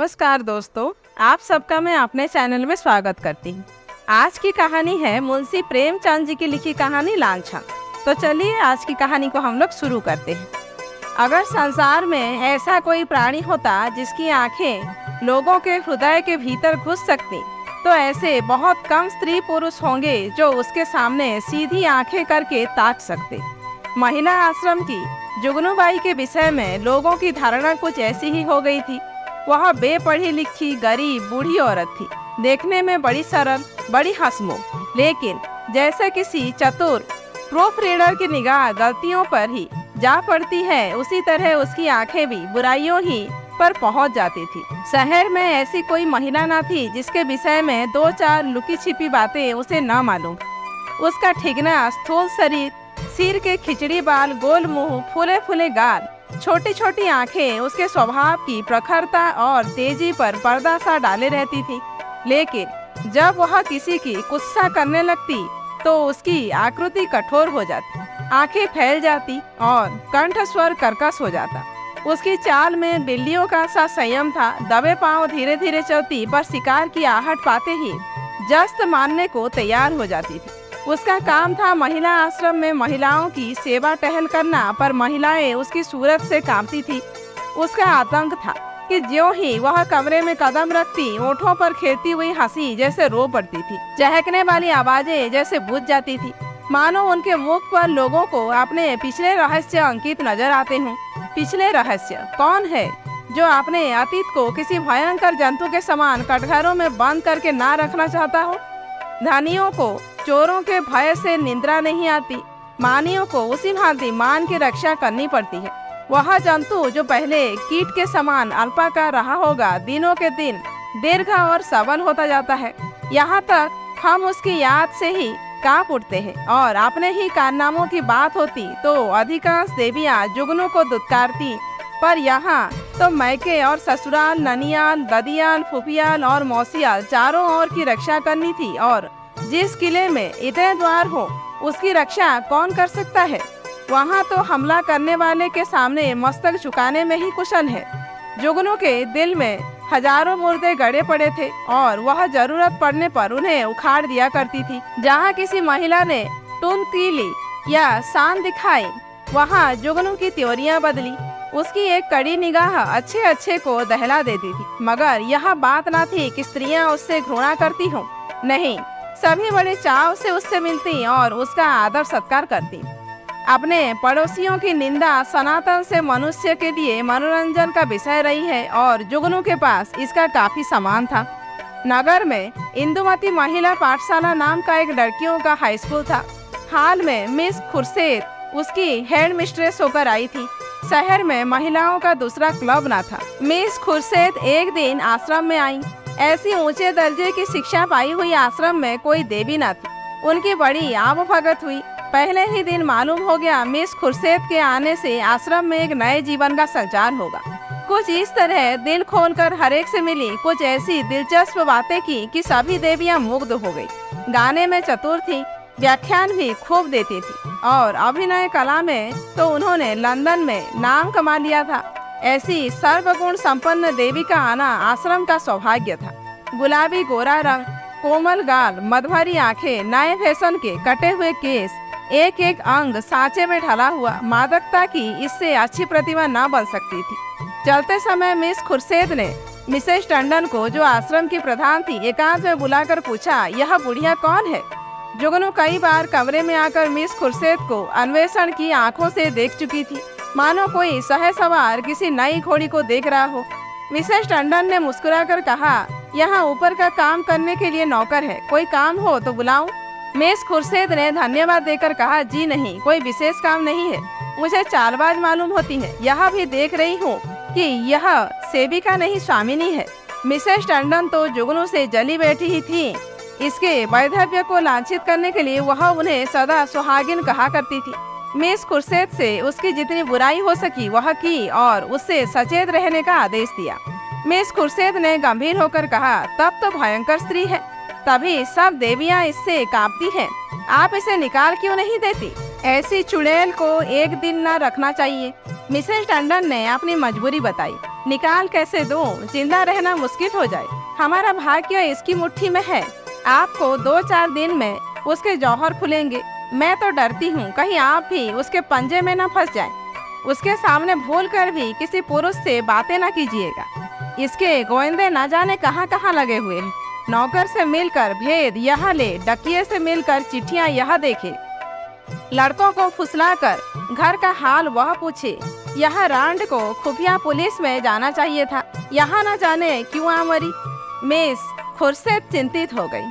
नमस्कार दोस्तों, आप सबका मैं अपने चैनल में स्वागत करती हूँ। आज की कहानी है मुंशी प्रेमचंद जी की लिखी कहानी लांछन। तो चलिए आज की कहानी को हम लोग शुरू करते हैं। अगर संसार में ऐसा कोई प्राणी होता जिसकी आंखें लोगों के हृदय के भीतर घुस सकती, तो ऐसे बहुत कम स्त्री पुरुष होंगे जो उसके सामने सीधी आंखें करके ताक सकते। महिला आश्रम की जुगनूबाई के विषय में लोगों की धारणा कुछ ऐसी ही हो गई थी। वह बेपढ़ी लिखी गरीब बूढ़ी औरत थी, देखने में बड़ी सरल, बड़ी हंसमुख, लेकिन जैसे किसी चतुर प्रूफ रीडर की निगाह गलतियों पर ही जा पड़ती है, उसी तरह उसकी आंखें भी बुराइयों ही पर पहुंच जाती थी। शहर में ऐसी कोई महिला न थी जिसके विषय में दो चार लुकी छिपी बातें उसे न मालूम। उसका ठिगना स्थूल शरीर, सिर के खिचड़ी बाल, गोल मुंह, फूले फूले गाल, छोटी छोटी आंखें उसके स्वभाव की प्रखरता और तेजी पर पर्दा सा डाले रहती थी। लेकिन जब वह किसी की गुस्सा करने लगती तो उसकी आकृति कठोर हो जाती, आंखें फैल जाती और कंठ स्वर कर्कश हो जाता। उसकी चाल में बिल्लियों का सा संयम था। दबे पांव धीरे धीरे चलती, पर शिकार की आहट पाते ही जस्त मानने को तैयार हो जाती थी। उसका काम था महिला आश्रम में महिलाओं की सेवा टहल करना, पर महिलाएं उसकी सूरत से कांपती थी। उसका आतंक था कि ज्यों ही वह कमरे में कदम रखती, ओठों पर खेलती हुई हंसी जैसे रो पड़ती थी, चहकने वाली आवाजें जैसे बुझ जाती थी, मानो उनके मुख पर लोगों को अपने पिछले रहस्य अंकित नजर आते हों। पिछले रहस्य कौन है जो अपने अतीत को किसी भयंकर जंतु के समान कटघरों में बंद करके ना रखना चाहता हो? धनियों को चोरों के भय से निंद्रा नहीं आती, मानियों को उसी भांति मान की रक्षा करनी पड़ती है। वह जंतु जो पहले कीट के समान अल्पाकार रहा होगा, दिनों के दिन दीर्घ और सबल होता जाता है। यहाँ तक हम उसकी याद से ही कांप उठते हैं, और अपने ही कारनामों की बात होती तो अधिकांश देवियाँ जुगनू को दुत्कारती। पर यहाँ तो मैके और ससुराल, ननियाल, ददियाल, फुफियाल और मौसियाल चारों ओर की रक्षा करनी थी, और जिस किले में इतने द्वार हो उसकी रक्षा कौन कर सकता है? वहाँ तो हमला करने वाले के सामने मस्तक झुकाने में ही कुशल है। जुगनू के दिल में हजारों मुर्दे गड़े पड़े थे, और वह जरूरत पड़ने पर उन्हें उखाड़ दिया करती थी। जहाँ किसी महिला ने टून ली या शान दिखाई, वहाँ जुगनू की त्योरियां बदली। उसकी एक कड़ी निगाह अच्छे अच्छे को दहला देती थी। मगर यह बात ना थी कि स्त्रियां उससे घृणा करती हों, नहीं, सभी बड़े चाव से उससे मिलती और उसका आदर सत्कार करती। अपने पड़ोसियों की निंदा सनातन से मनुष्य के लिए मनोरंजन का विषय रही है, और जुगनू के पास इसका काफी सामान था। नगर में इंदुमती महिला पाठशाला नाम का एक लड़कियों का हाई स्कूल था। हाल में मिस खुर्शेद उसकी हेड मिस्ट्रेस होकर आई थी। शहर में महिलाओं का दूसरा क्लब ना था। मिस खुर्शेद एक दिन आश्रम में आई। ऐसी ऊंचे दर्जे की शिक्षा पाई हुई आश्रम में कोई देवी न थी। उनकी बड़ी आवभगत हुई। पहले ही दिन मालूम हो गया मिस खुर्शेद के आने से आश्रम में एक नए जीवन का संचार होगा। कुछ इस तरह दिल खोलकर हरेक से मिली, कुछ ऐसी दिलचस्प बातें की कि सभी देवियां मुग्ध हो गई। गाने में चतुर थी, व्याख्यान भी खूब देती थी, और अभिनय कला में तो उन्होंने लंदन में नाम कमा लिया था। ऐसी सर्वगुण संपन्न देवी का आना आश्रम का सौभाग्य था। गुलाबी गोरा रंग, कोमल गाल, मधुरी आंखें, नए फैशन के कटे हुए केस, एक एक अंग सांचे में ढला हुआ, मादकता की इससे अच्छी प्रतिभा न बन सकती थी। चलते समय मिस खुर्शेद ने मिसेस टंडन को, जो आश्रम की प्रधान थी, एकांत में बुलाकर पूछा, यह बुढ़िया कौन है? जुगनू कई बार कमरे में आकर मिस खुर्शेद को अन्वेषण की आंखों से देख चुकी थी, मानो कोई सहसवार किसी नई घोड़ी को देख रहा हो। मिसेस टंडन ने मुस्कुराकर कहा, यहाँ ऊपर का काम करने के लिए नौकर है, कोई काम हो तो बुलाऊं? मिस खुर्शेद ने धन्यवाद देकर कहा, जी नहीं, कोई विशेष काम नहीं है, मुझे चालबाज मालूम होती है। यह भी देख रही हूँ कि यह सेविका नहीं स्वामिनी है। मिसेस टंडन तो जुगनू से जली बैठी ही थी। इसके वैधव्य को लांछित करने के लिए वह उन्हें सदा सुहागिन कहा करती थी। मिस खुर्शेद से उसकी जितनी बुराई हो सकी वह की, और उससे सचेत रहने का आदेश दिया। मिस खुर्शेद ने गंभीर होकर कहा, तब तो भयंकर स्त्री है, तभी सब देवियां इससे कांपती हैं। आप इसे निकाल क्यों नहीं देती? ऐसी चुड़ैल को एक दिन न रखना चाहिए। मिसेस टंडन ने अपनी मजबूरी बताई। निकाल कैसे दूं? जिंदा रहना मुश्किल हो जाए। हमारा भाग्य इसकी मुट्ठी में है। आपको 2-4 दिन में उसके जौहर खुलेंगे। मैं तो डरती हूँ कहीं आप भी उसके पंजे में न फंस जाएं। उसके सामने भूल कर भी किसी पुरुष से बातें न कीजिएगा। इसके गोविंदे न जाने कहाँ कहाँ लगे हुए हैं। नौकर से मिलकर भेद यह ले, डकिये से मिलकर चिट्ठियाँ यह देखे, लड़कों को फुसलाकर घर का हाल वह पूछे। यह रांड को खुफिया पुलिस में जाना चाहिए था, यहाँ न जाने क्यों आ मरी। मिस खुर्शीद चिंतित हो गई,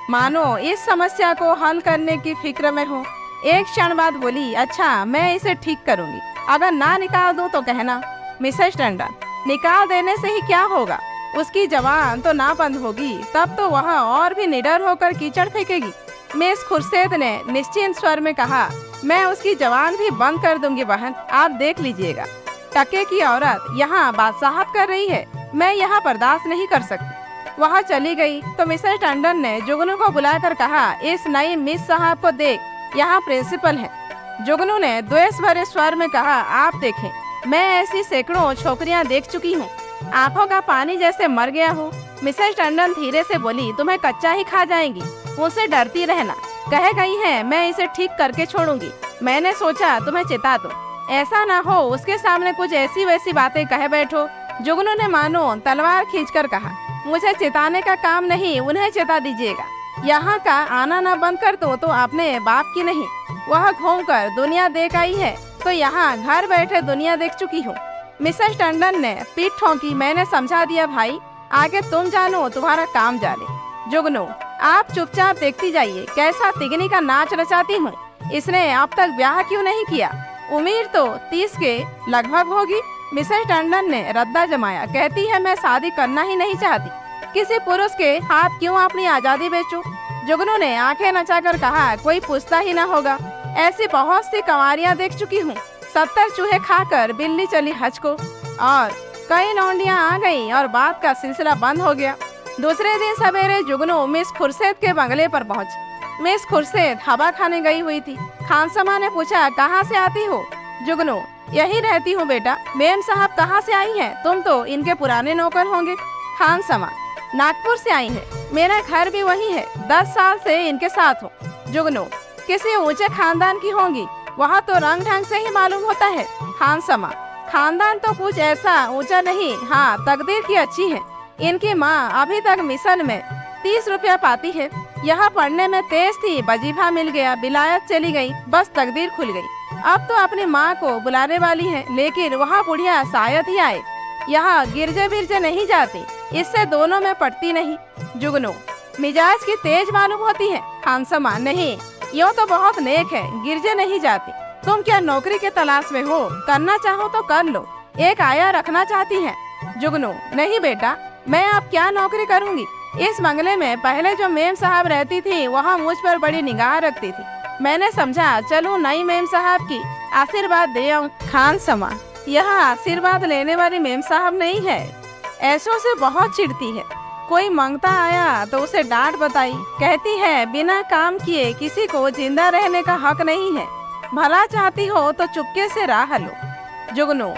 मानो इस समस्या को हल करने की फिक्र में हो। एक क्षण बाद बोली, अच्छा मैं इसे ठीक करूंगी। अगर ना निकाल दूं तो कहना। मिसेस टंडन, निकाल देने से ही क्या होगा? उसकी जवान तो ना बंद होगी, तब तो वह और भी निडर होकर कीचड़ फेंकेगी। मिस खुर्शीद ने निश्चिंत स्वर में कहा, मैं उसकी जवान भी बंद कर दूंगी बहन, आप देख लीजिएगा। टके की औरत यहाँ बादशाहत कर रही है, मैं यहाँ बर्दाश्त नहीं कर सकती। वहाँ चली गई तो मिसेस टंडन ने जुगनू को बुलाकर कहा, इस नई मिस साहब को देख, यहाँ प्रिंसिपल है। जुगनू ने द्वेष भरे स्वर में कहा, आप देखें, मैं ऐसी सैकड़ों छोकरियाँ देख चुकी हूँ, आंखों का पानी जैसे मर गया हूँ। मिसेस टंडन धीरे से बोली, तुम्हें कच्चा ही खा जाएंगी, मुझसे डरती रहना। कह गई है मैं इसे ठीक करके छोड़ूंगी। मैंने सोचा तुम्हें चिता दूं, ऐसा ना हो उसके सामने कुछ ऐसी वैसी बातें कह बैठो। जुगनू ने मानो तलवार खींचकर कहा, मुझे चिताने का काम नहीं, उन्हें चिता दीजिएगा। यहाँ का आना ना बंद कर दो तो अपने बाप की नहीं। वह घूमकर दुनिया देख आई है, तो यहाँ घर बैठे दुनिया देख चुकी हूँ। मिसेस टंडन ने पीठ ठोंकी, मैंने समझा दिया भाई, आगे तुम जानो तुम्हारा काम जाने। जुगनू, आप चुपचाप देखती जाइए कैसा तिगनी का नाच रचाती हूँ। इसने अब तक ब्याह क्यों नहीं किया? उम्र तो 30 के लगभग होगी। मिसेस टंडन ने रद्दा जमाया, कहती है मैं शादी करना ही नहीं चाहती। किसी पुरुष के हाथ क्यों अपनी आजादी बेचूं? जुगनू ने आंखें नचाकर कहा, कोई पूछता ही ना होगा, ऐसी बहुत सी कंवारियां देख चुकी हूँ। 70 चूहे खाकर बिल्ली चली हज को, और कई लौंडियां आ गईं और बात का सिलसिला बंद हो गया। दूसरे दिन सवेरे जुगनू मिस खुर्शीद के बंगले पर पहुंची। मिस खुर्शीद हवा खाने गई हुई थी। खानसमा ने पूछा, कहाँ से आती हो? जुगनू, यही रहती हूँ बेटा। मेम साहब कहाँ से आई हैं? तुम तो इनके पुराने नौकर होंगे। खानसमा, नागपुर से आई है, मेरा घर भी वही है, 10 साल से इनके साथ हूँ। जुगनू, किसी ऊंचे खानदान की होंगी, वहाँ तो रंग ढंग से ही मालूम होता है। खानसमा, खानदान तो कुछ ऐसा ऊंचा नहीं, हाँ तकदीर की अच्छी है। इनकी माँ अभी तक मिशन में 30 रुपया पाती है। यह पढ़ने में तेज थी, वजीफा मिल गया, विलायत चली गई, बस तकदीर खुल गई। अब तो अपनी माँ को बुलाने वाली है, लेकिन वह बुढ़िया शायद ही आए। यहाँ गिरजे बिरजे नहीं जाती, इससे दोनों में पड़ती नहीं। जुगनू, मिजाज की तेज मालूम होती है। खानसमा, नहीं, यो तो बहुत नेक है, गिरजे नहीं जाती। तुम क्या नौकरी के तलाश में हो? करना चाहो तो कर लो, एक आया रखना चाहती है। जुगनू, नहीं बेटा, मैं अब क्या नौकरी करूंगी। इस बंगले में पहले जो मेम साहब रहती थी, वहाँ मुझ पर बड़ी निगाह रखती थी। मैंने समझा चलूं नई मेम साहब की आशीर्वाद दे आऊं। खानसमा, यह आशीर्वाद लेने वाली मेम साहब नहीं है, ऐसों से बहुत चिढ़ती है। कोई मांगता आया तो उसे डांट बताई, कहती है बिना काम किए किसी को जिंदा रहने का हक नहीं है, भला चाहती हो तो चुपके से राह लो। जुगनू,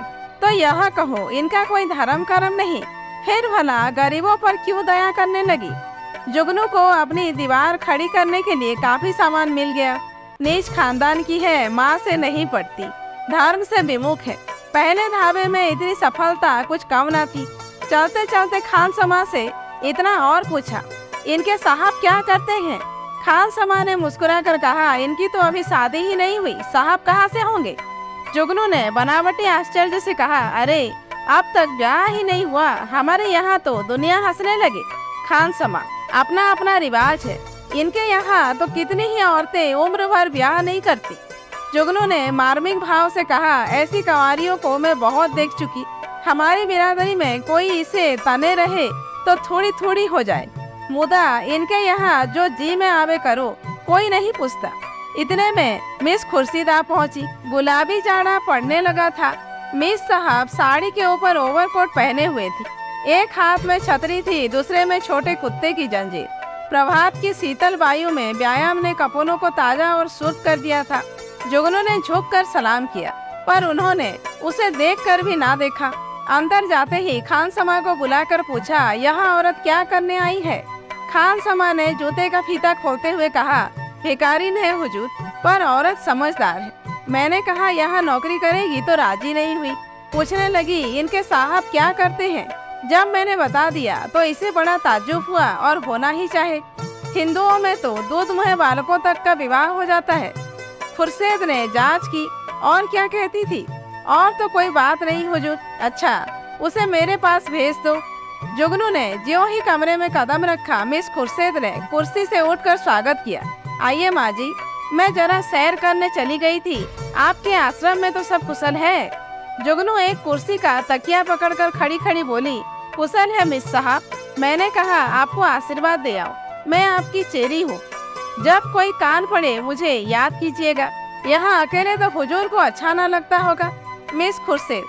तो यह कहो इनका कोई धर्म कर्म नहीं, फिर भला गरीबों पर क्यों दया करने लगी? जुगनू को अपनी दीवार खड़ी करने के लिए काफी सामान मिल गया। नीच खानदान की है, माँ से नहीं पड़ती, धर्म से विमुख है। पहले ढाबे में इतनी सफलता कुछ कम न थी। चलते चलते खानसमा से इतना और पूछा, इनके साहब क्या करते हैं? खानसमा ने मुस्कुरा कर कहा, इनकी तो अभी शादी ही नहीं हुई, साहब कहाँ से होंगे? जुगनू ने बनावटी आश्चर्य से कहा, अरे अब तक ब्याह ही नहीं हुआ, हमारे यहाँ तो दुनिया हंसने लगी। खानसमा, अपना अपना रिवाज है, इनके यहाँ तो कितनी ही औरतें उम्र भर ब्याह नहीं करती। जुगनू ने मार्मिक भाव से कहा, ऐसी कंवारियों को मैं बहुत देख चुकी, हमारी बिरादरी में कोई इसे तने रहे तो थोड़ी थोड़ी हो जाए, मुदा इनके यहाँ जो जी में आवे करो, कोई नहीं पूछता। इतने में मिस खुर्शीद आ पहुंची। गुलाबी जाड़ा पड़ने लगा था। मिस साहब साड़ी के ऊपर ओवरकोट पहने हुए थी, एक हाथ में छतरी थी, दूसरे में छोटे कुत्ते की जंजीर। प्रभात की शीतल वायु में व्यायाम ने कपड़ों को ताजा और सुर्ख कर दिया था। जुगनू ने झुककर सलाम किया, पर उन्होंने उसे देखकर भी ना देखा। अंदर जाते ही खान समा को बुलाकर पूछा, यहाँ औरत क्या करने आई है? खान समा ने जूते का फीता खोलते हुए कहा, भिखारिन है हुजूर, पर औरत समझदार है। मैंने कहा यहाँ नौकरी करेगी तो राजी नहीं हुई। पूछने लगी, इनके साहब क्या करते हैं? जब मैंने बता दिया तो इसे बड़ा ताज्जुब हुआ और होना ही चाहे। हिंदुओं में तो दूध मुहे बालकों तक का विवाह हो जाता है। खुर्शीद ने जांच की, और क्या कहती थी? और तो कोई बात नहीं हुजूर। अच्छा, उसे मेरे पास भेज दो। जुगनू ने ज्यों ही कमरे में कदम रखा, मिस खुर्शीद ने कुर्सी से उठकर स्वागत किया। आइए माँ जी, मैं जरा सैर करने चली गई थी। आपके आश्रम में तो सब कुशल है? जुगनू एक कुर्सी का तकिया पकड़कर खड़ी खड़ी बोली, कुशल है मिस साहब। मैंने कहा आपको आशीर्वाद दे आओ, मैं आपकी चेरी हूँ। जब कोई कान पड़े मुझे याद कीजिएगा। यहाँ अकेले तो हुजूर को अच्छा ना लगता होगा। मिस खुर्शीद,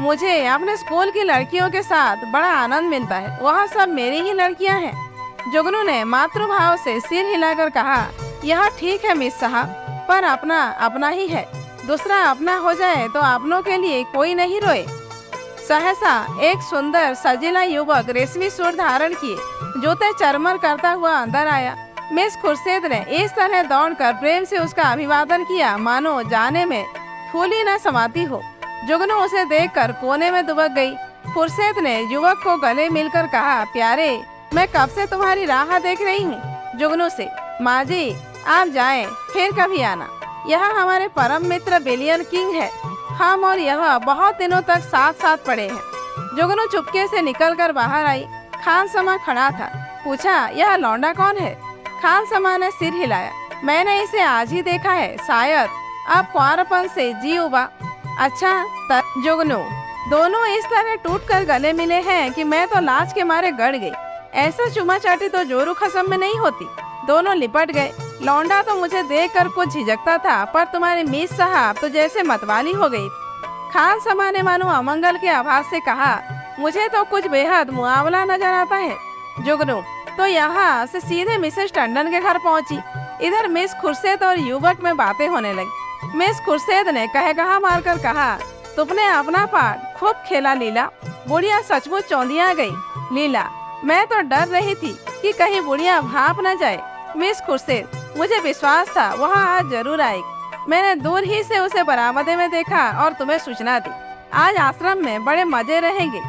मुझे अपने स्कूल की लड़कियों के साथ बड़ा आनंद मिलता है, वहाँ सब मेरी ही लड़कियाँ हैं। जुगनू ने मातृभाव से सिर हिलाकर कहा, यह ठीक है मिस साहब, पर अपना अपना ही है। दूसरा अपना हो जाए तो अपनों के लिए कोई नहीं रोए। सहसा एक सुंदर सजीला युवक रेशमी सूट धारण किए, जूते चरमर करता हुआ अंदर आया। मिस खुर्शीद ने इस तरह दौड़कर प्रेम से उसका अभिवादन किया मानो जाने में फूली न समाती हो। जुगनू उसे देखकर कोने में दुबक गई। खुर्शीद ने युवक को गले मिलकर कहा, प्यारे, मैं कब से तुम्हारी राह देख रही हूँ। जुगनू से, माँ जी आप जाएं, फिर कभी आना। यह हमारे परम मित्र बिलियन किंग है। हम और यह बहुत दिनों तक साथ साथ पड़े हैं। जुगनू चुपके से निकलकर बाहर आई। खान समा खड़ा था। पूछा, यह लौंडा कौन है? खान समा ने सिर हिलाया। मैंने इसे आज ही देखा है, शायद अब कुंवारपन से जी उबा। अच्छा जुगनू, दोनों इस तरह टूटकर गले मिले हैं कि मैं तो लाज के मारे गड़ गई। ऐसा चुमा चाटी तो जोरू खसम में नहीं होती। दोनों लिपट गए। लौंडा तो मुझे देखकर कुछ झिझकता था, पर तुम्हारे मिस साहब तो जैसे मतवाली हो गई। खान समा ने मानो अमंगल के आभास से कहा, मुझे तो कुछ बेहद मुआवला नजर आता है। जुगनू तो यहाँ से सीधे मिसेस टंडन के घर पहुँची। इधर मिस खुर्शीद और युवक में बातें होने लगी। मिस खुर्शीद ने कहा मारकर कहा, तुमने अपना पार्ट खूब खेला लीला। बुढ़िया सचमुच चौंधिया गई। लीला, मैं तो डर रही थी कि कहीं बुढ़िया भाप न जाए। मिस खुर्शीद, मुझे विश्वास था वह आज जरूर आएगी। मैंने दूर ही से उसे बरामदे में देखा और तुम्हें सूचना दी। आज आश्रम में बड़े मजे रहेंगे।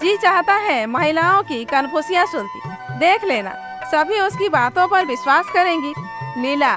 जी चाहता है महिलाओं की कन्फुसियाँ सुनती। देख लेना, सभी उसकी बातों पर विश्वास करेंगी। लीला,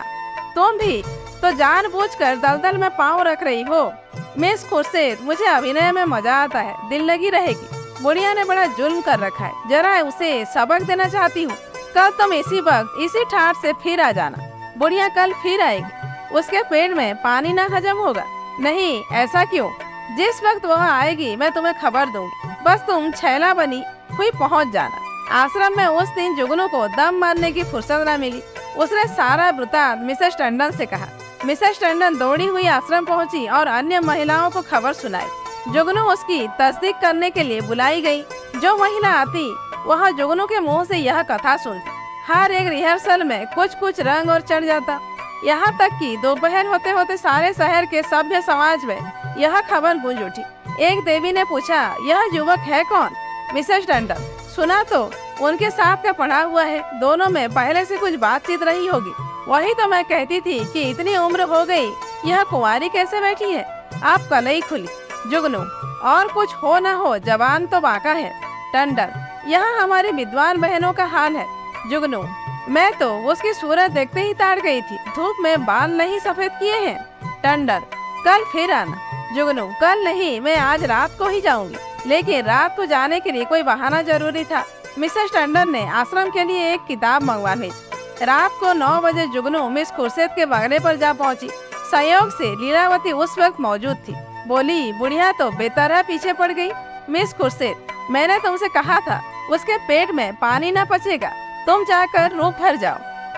तुम भी तो जानबूझकर दलदल में पाँव रख रही हो। मिस खुर्शीद, मुझे अभिनय में मजा आता है, दिल लगी रहेगी। बुढ़िया ने बड़ा जुल्म कर रखा है, जरा उसे सबक देना चाहती हूँ। कल तुम इसी वक्त इसी ठाट से फिर आ जाना। बुढ़िया कल फिर आएगी। उसके पेट में पानी ना हजम होगा। नहीं, ऐसा क्यों? जिस वक्त वह आएगी मैं तुम्हें खबर दूंगी। बस तुम छैला बनी हुई पहुँच जाना। आश्रम में उस दिन जुगनू को दम मारने की फुर्सत न मिली। उसने सारा वृतांत मिसेस टंडन से कहा। मिसेस टंडन दौड़ी हुई आश्रम पहुंची और अन्य महिलाओं को खबर सुनाई। जुगनू उसकी तस्दीक करने के लिए बुलाई गई। जो महिला आती वह जुगनू के मुंह से यह कथा सुनती। हर एक रिहर्सल में कुछ कुछ रंग और चढ़ जाता। यहाँ तक कि दोपहर होते होते सारे शहर के सभ्य समाज में यह खबर गूंज उठी। एक देवी ने पूछा, यह युवक है कौन? मिसेस टंडन, सुना तो उनके साथ का पढ़ा हुआ है। दोनों में पहले से कुछ बातचीत रही होगी। वही तो मैं कहती थी कि इतनी उम्र हो गई, यह कुंवारी कैसे बैठी है? आप कलई खुली। जुगनू, और कुछ हो न हो, जवान तो बाका है। टंडन, यह हमारी विद्वान बहनों का हाल है। जुगनू, मैं तो उसकी सूरत देखते ही ताड़ गई थी। धूप में बाल नहीं सफेद किए हैं। टंडन, कल फिर आना। जुगनू, कल नहीं, मैं आज रात को ही जाऊंगी। लेकिन रात को जाने के लिए कोई बहाना जरूरी था। मिसेस टंडन ने आश्रम के लिए एक किताब मंगवा भेजी। रात को 9 बजे जुगनू मिस खुर्शीद के बंगले पर जा पहुंची। संयोग से लीलावती उस वक्त मौजूद थी। बोली, बुढ़िया तो बेतरह पीछे पड़ गई। मिस खुर्शीद, मैंने तुमसे कहा था उसके पेट में पानी न पचेगा। तुम जाकर रूप भर जाओ।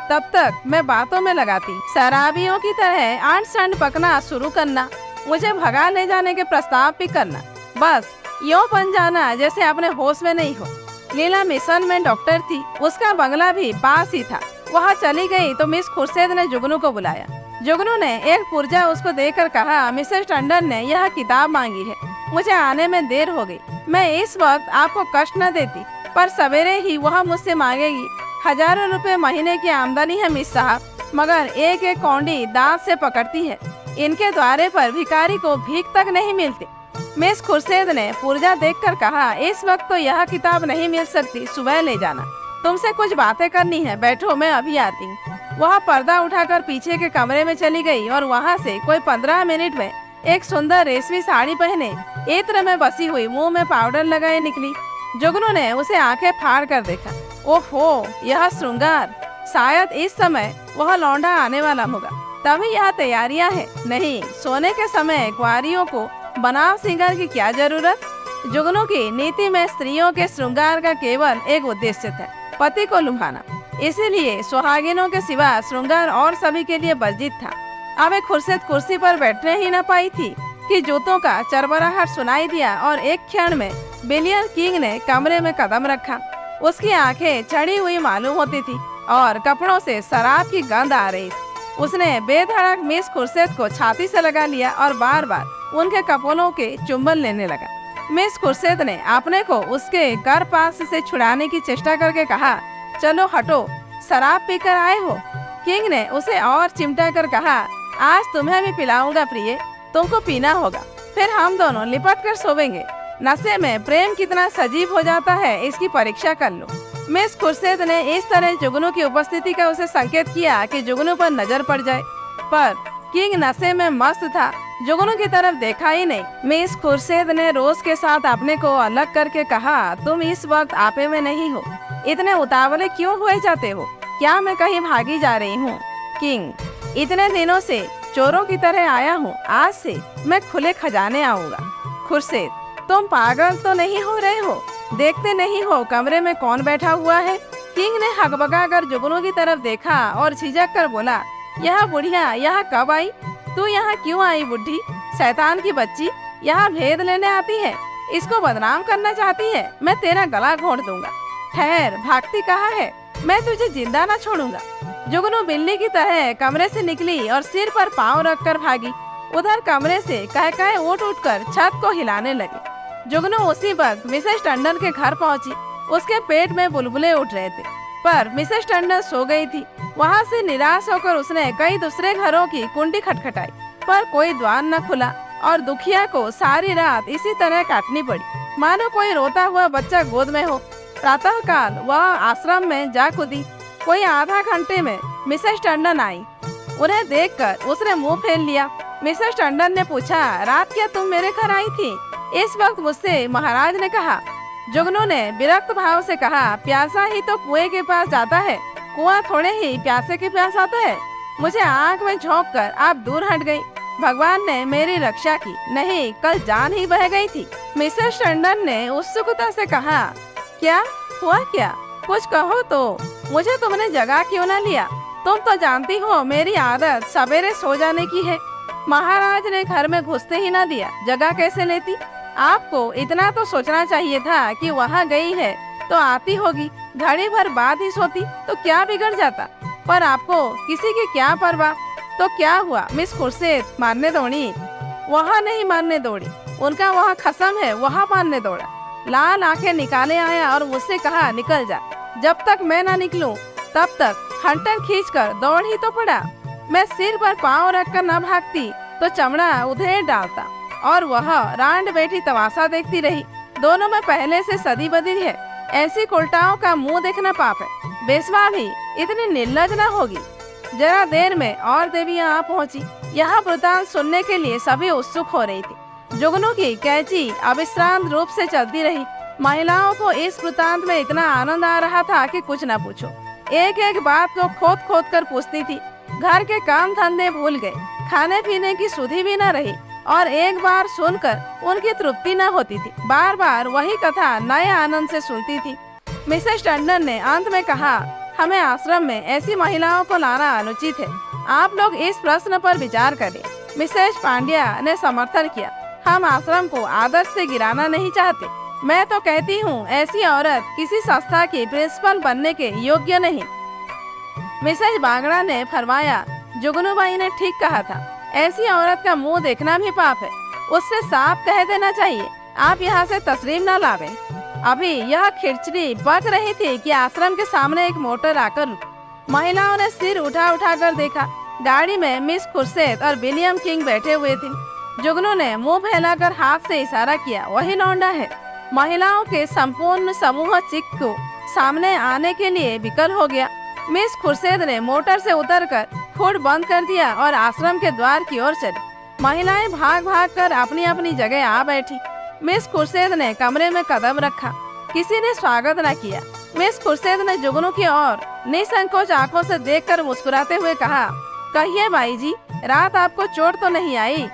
तब तक मैं बातों में लगाती शराबियों की तरह आंट सांड पकना शुरू करना। मुझे भगा ले जाने के प्रस्ताव भी करना। बस यूं बन जाना जैसे अपने होश में नहीं हो। लीला मिशन में डॉक्टर थी। उसका बंगला भी पास ही था। वहाँ चली गई तो मिस खुर्शीद ने जुगनू को बुलाया। जुगनू ने एक पुर्जा उसको देकर कहा, मिसेस टंडन ने यह किताब मांगी है। मुझे आने में देर हो गई। मैं इस वक्त आपको कष्ट न देती, पर सवेरे ही वह मुझसे मांगेगी। हजारों रुपए महीने की आमदनी है मिस साहब, मगर एक एक कौंडी दांत से पकड़ती है। इनके द्वारे पर भिखारी को भीख तक नहीं मिलती। मिस खुर्शीद ने पुर्जा देखकर कहा, इस वक्त तो यह किताब नहीं मिल सकती, सुबह ले जाना। तुमसे कुछ बातें करनी है, बैठो, मैं अभी आती हूँ। वह पर्दा उठाकर पीछे के कमरे में चली गई और वहाँ से कोई 15 मिनट में एक सुंदर रेशमी साड़ी पहने, इत्र में बसी हुई, मुंह में पाउडर लगाए निकली। जुगनू ने उसे आंखें फाड़ कर देखा। ओहो, यह श्रृंगार! शायद इस समय वह लौंडा आने वाला होगा, तभी यह तैयारियां हैं। नहीं, सोने के समय कुंवारियों को बनाव श्रृंगार की क्या जरूरत। जुगनू की नीति में स्त्रियों के श्रृंगार का केवल एक उद्देश्य था, पति को लुभाना। इसीलिए सुहागिनों के सिवा श्रृंगार और सभी के लिए वर्जित था। अब खुर्शीद कुर्सी पर बैठने ही न पाई थी कि जूतों का चरबराहट सुनाई दिया और एक क्षण में बिलियर किंग ने कमरे में कदम रखा। उसकी आंखें चढ़ी हुई मालूम होती थी और कपड़ों से शराब की गंध आ रही थी। उसने बेधड़क मिस खुर्शीद को छाती से लगा लिया और बार बार उनके कपोलों के चुंबन लेने लगा। मिस खुर्शीद ने अपने को उसके गर्भपात से छुड़ाने की चेष्टा करके कहा, चलो हटो, शराब पीकर आए हो। किंग ने उसे और चिमटा कर कहा, आज तुम्हें भी पिलाऊंगा प्रिय, तुमको पीना होगा, फिर हम दोनों लिपट कर सोवेंगे। नशे में प्रेम कितना सजीव हो जाता है, इसकी परीक्षा कर लो। मिस खुर्शीद ने इस तरह जुगनू की उपस्थिति का उसे संकेत किया कि जुगनू पर नजर पड़ जाए, पर किंग नशे में मस्त था, जुगनू की तरफ देखा ही नहीं। मिस खुर्शीद ने रोज के साथ अपने को अलग करके कहा, तुम इस वक्त आपे में नहीं हो, इतने उतावले क्यों हुए जाते हो? क्या मैं कहीं भागी जा रही हूँ? किंग, इतने दिनों से चोरों की तरह आया हूँ, आज से मैं खुले खजाने आऊंगा। खुर्शीद, तुम पागल तो नहीं हो रहे हो? देखते नहीं हो कमरे में कौन बैठा हुआ है? किंग ने हकबका कर जुगनू की तरफ देखा और झिझक कर बोला, यह बुढ़िया यहाँ कब आई? तू यहाँ क्यों आई बुढ़ी? शैतान की बच्ची, यहाँ भेद लेने आती है, इसको बदनाम करना चाहती है। मैं तेरा गला घोंट दूंगा। ठहर, भागती कहाँ है? मैं तुझे जिंदा न छोड़ूंगा। जुगनू बिल्ली की तरह कमरे से निकली और सिर पर पाँव रखकर भागी। उधर कमरे से कह उठ कर छत को हिलाने लगी। जुगनू उसी वक्त मिसेस टंडन के घर पहुंची। उसके पेट में बुलबुले उठ रहे थे, पर मिसेस टंडन सो गई थी। वहां से निराश होकर उसने कई दूसरे घरों की कुंडी खटखटाई, पर कोई द्वार न खुला और दुखिया को सारी रात इसी तरह काटनी पड़ी, मानो कोई रोता हुआ बच्चा गोद में हो। प्रातः काल वह आश्रम में जा कूदी। कोई आधा घंटे में मिसेस टंडन आई। उन्हें देखकर उसने मुंह फेर लिया। मिसेस टंडन ने पूछा, रात क्या तुम मेरे घर आई थी? इस वक्त मुझसे महाराज ने कहा। जुगनू ने विरक्त भाव से कहा, प्यासा ही तो कुएं के पास जाता है, कुआं थोड़े ही प्यासे के पास आता है। मुझे आंख में झोंक कर आप दूर हट गई। भगवान ने मेरी रक्षा की, नहीं कल जान ही बह गई थी। मिसेस टंडन ने उत्सुकता से कहा, क्या हुआ? क्या कुछ कहो तो। मुझे तुमने जगा क्यों न लिया? तुम तो जानती हो मेरी आदत सवेरे सो जाने की है। महाराज ने घर में घुसते ही न दिया, जगह कैसे लेती? आपको इतना तो सोचना चाहिए था कि वहाँ गई है तो आती होगी, घड़ी भर बाद ही सोती तो क्या बिगड़ जाता। पर आपको किसी की क्या परवाह। तो क्या हुआ? मिस खुर्शीद मारने दौड़ी? वहाँ नहीं मारने दौड़ी, उनका वहाँ खसम है, वहाँ मारने दौड़ा। लाल आंखें निकाले आया और मुझसे कहा, निकल जा। जब तक मैं ना निकलूं तब तक हंटर खींचकर दौड़ ही तो पड़ा। मैं सिर पर पाँव रखकर न भागती तो चमड़ा उधेड़ डालता और वह रांड बैठी तमाशा देखती रही। दोनों में पहले से सदी बदी है। ऐसी उल्टाओं का मुंह देखना पाप है। बेस्वा भी इतनी निर्लज न होगी। जरा देर में और देवियां आ पहुंची। यह वृतांत सुनने के लिए सभी उत्सुक हो रही थी। जुगनू की कैची अविश्रांत रूप से चलती रही। महिलाओं को इस वृतांत में इतना आनंद आ रहा था कि कुछ न पूछो। एक एक बात को खोद खोद कर पूछती थी। घर के काम धंधे भूल गए, खाने पीने की सुधि भी न रही और एक बार सुनकर उनकी तृप्ति न होती थी। बार बार वही कथा नए आनंद से सुनती थी। मिसेस टंडन ने अंत में कहा, हमें आश्रम में ऐसी महिलाओं को लाना अनुचित है। आप लोग इस प्रश्न पर विचार करें। मिसेस पांड्या ने समर्थन किया। हम आश्रम को आदर्श से गिराना नहीं चाहते। मैं तो कहती हूँ ऐसी औरत किसी संस्था की प्रिंसिपल बनने के योग्य नहीं। मिसेस बांगड़ा ने फरमाया, जुगनूबाई ने ठीक कहा था, ऐसी औरत का मुंह देखना भी पाप है। उससे साफ कह देना चाहिए, आप यहाँ से तस्लीम न लावे। अभी यह खिचड़ी पक रही थी कि आश्रम के सामने एक मोटर आकर रुकी। महिलाओं ने सिर उठा उठा कर देखा। गाड़ी में मिस खुर्शीद और विलियम किंग बैठे हुए थे। जुगनू ने मुंह फैलाकर हाथ से इशारा किया, वही लौंडा है। महिलाओं के संपूर्ण समूह चिक को सामने आने के लिए विकल हो गया। मिस खुर्शीद ने मोटर से उतरकर हुड बंद कर दिया और आश्रम के द्वार की ओर चली। महिलाएं भाग भाग कर अपनी अपनी जगह आ बैठी। मिस खुर्शीद ने कमरे में कदम रखा। किसी ने स्वागत न किया। मिस खुर्शीद ने जुगनू की ओर निसंकोच आंखों से देखकर मुस्कुराते हुए कहा, कहिए भाई जी, रात आपको चोट तो नहीं आई?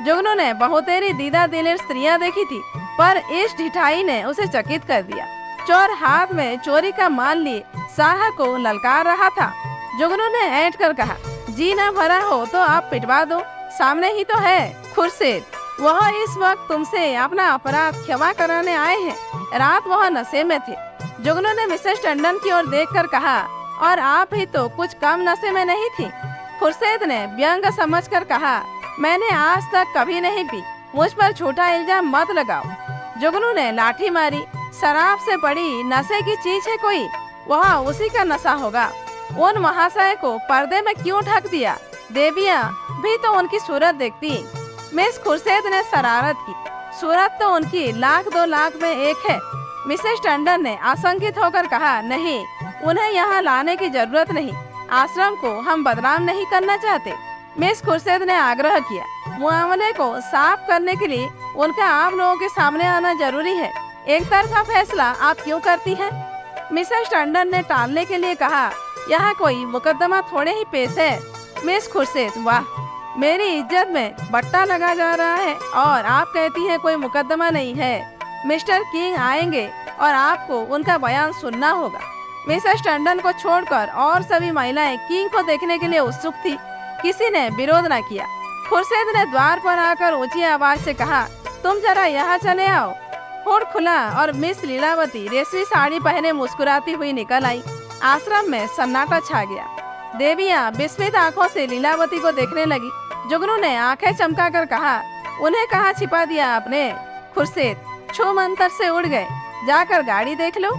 जुगनू ने बहुतेरी दीदा दिलेर स्त्रियां देखी थी, पर इस ढिठाई ने उसे चकित कर दिया। चोर हाथ में चोरी का माल लिए शाह को ललकार रहा था। जुगनू ने ऐंठ कर कहा, जी ना भरा हो तो आप पिटवा दो, सामने ही तो है खुर्शीद। वह इस वक्त तुमसे अपना अपराध क्षमा कराने आए हैं। रात वह नशे में थे। जुगनू ने मिसेस टंडन की ओर देखकर कहा, और आप ही तो कुछ कम नशे में नहीं थी। खुर्शीद ने व्यंग समझकर कहा, मैंने आज तक कभी नहीं पी, मुझ पर झूठा इल्जाम मत लगाओ। जुगनू ने लाठी मारी। शराब से बड़ी नशे की चीज है कोई? वह उसी का नशा होगा। उन महाशय को पर्दे में क्यों ढक दिया? देवियां भी तो उनकी सूरत देखती। मिस खुर्शीद ने शरारत की। सूरत तो उनकी 1,00,000-2,00,000 में एक है। मिसेस टंडन ने आशंकित होकर कहा, नहीं, उन्हें यहाँ लाने की जरूरत नहीं। आश्रम को हम बदनाम नहीं करना चाहते। मिस खुर्शीद ने आग्रह किया। मामले को साफ करने के लिए उनका आप लोगों के सामने आना जरूरी है। एक तरफा फैसला आप क्यों करती हैं? मिसेस टंडन ने टालने के लिए कहा, यहाँ कोई मुकदमा थोड़े ही पेश है। मिस खुर्शीद, वाह, मेरी इज्जत में बट्टा लगा जा रहा है और आप कहती हैं कोई मुकदमा नहीं है। मिस्टर किंग आएंगे और आपको उनका बयान सुनना होगा। मिसेस टंडन को छोड़कर और सभी महिलाएं किंग को देखने के लिए उत्सुक थी। किसी ने विरोध न किया। खुर्शीद ने द्वार पर आकर ऊंची आवाज से कहा, तुम जरा यहाँ चले आओ। हुड खुला और मिस लीलावती रेशमी साड़ी पहने मुस्कुराती हुई निकल आई। आश्रम में सन्नाटा छा गया। देवियां विस्मित आंखों से लीलावती को देखने लगी। जुगनू ने आंखें चमकाकर कहा, उन्हें कहाँ छिपा दिया आपने? खुर्शीद छू मंतर से उड़ गए। जाकर गाड़ी देख लो।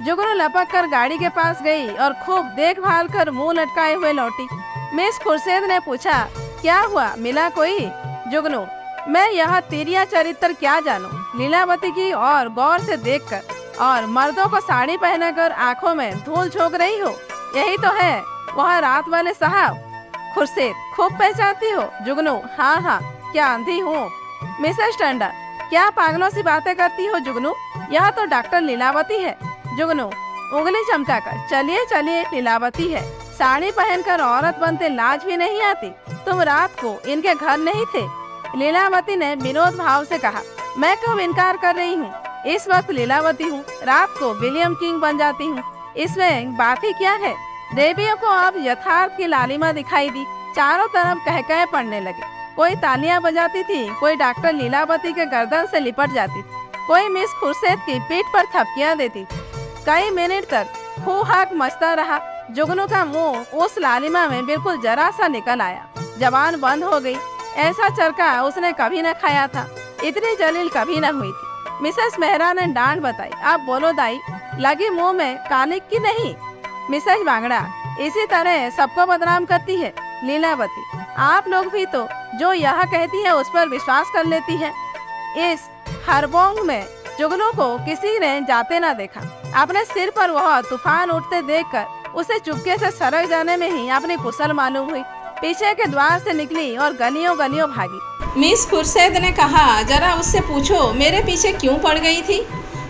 जुगनू लपक कर गाड़ी के पास गई और खूब देखभाल कर मुंह लटकाए हुए लौटी। मिस खुर्शीद ने पूछा, क्या हुआ, मिला कोई? जुगनू, मैं यह तिरिया चरित्र क्या जानूं? लीलावती की और गौर से देखकर, और मर्दों को साड़ी पहनाकर आंखों में धूल झोंक रही हो, यही तो है वह रात वाले साहब। खुर्शीद, खूब पहचानती हो? जुगनू, हाँ हाँ, क्या अंधी हूँ? मिसेस टंडन, क्या पागलों सी बातें करती हो जुगनू? यह तो डॉक्टर लीलावती है। जुगनू उंगली चमकाकर, चलिए चलिए, लीलावती है। साड़ी पहनकर औरत बनते लाज भी नहीं आती। तुम रात को इनके घर नहीं थे? लीलावती ने विनोद भाव से कहा, मैं कब इनकार कर रही हूँ? इस वक्त लीलावती हूँ, रात को विलियम किंग बन जाती हूँ। इसमें बात ही क्या है? देवियों को अब यथार्थ की लालिमा दिखाई दी। चारों तरफ कहकहे पड़ने लगे। कोई तालियां बजाती थी, कोई डॉक्टर लीलावती के गर्दन से लिपट जाती थी, कोई मिस खुर्शीद की पीठ पर थपकियां देती थी। कई मिनट तक हू-हाक मचता रहा। जुगनू का मुंह उस लालिमा में बिल्कुल जरा सा निकल आया। जबान बंद हो गई। ऐसा चरका उसने कभी न खाया था। इतनी जलील कभी न हुई थी। मिसेस मेहरा ने डांट बताई, आप बोलो दाई, लगी मुंह में कानिक की नहीं? मिसेस बांगड़ा, इसी तरह सबको बदनाम करती है लीलावती। आप लोग भी तो जो यह कहती है उस पर विश्वास कर लेती है। इस हरबोंग में जुगनू को किसी ने जाते ना देखा। अपने सिर पर वह तूफान उठते देखकर उसे चुपके से सरक जाने में ही अपनी कुशल मालूम हुई। पीछे के द्वार से निकली और गलियों गलियों भागी। मिस खुर्शीद ने कहा, जरा उससे पूछो मेरे पीछे क्यों पड़ गई थी?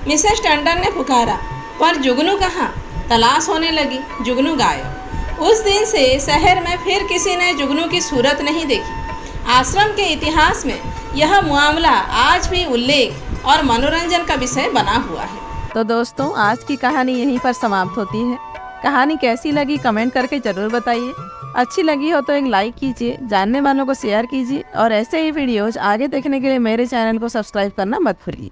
मिसेस टंडन ने पुकारा, पर जुगनू कहाँ? तलाश होने लगी। जुगनू गायब। उस दिन से शहर में फिर किसी ने जुगनू की सूरत नहीं देखी। आश्रम के इतिहास में यह मामला आज भी उल्लेख और मनोरंजन का विषय बना हुआ है। तो दोस्तों, आज की कहानी यहीं पर समाप्त होती है। कहानी कैसी लगी कमेंट करके जरूर बताइए। अच्छी लगी हो तो एक लाइक कीजिए, जानने वालों को शेयर कीजिए और ऐसे ही वीडियोज आगे देखने के लिए मेरे चैनल को सब्सक्राइब करना मत भूलिए।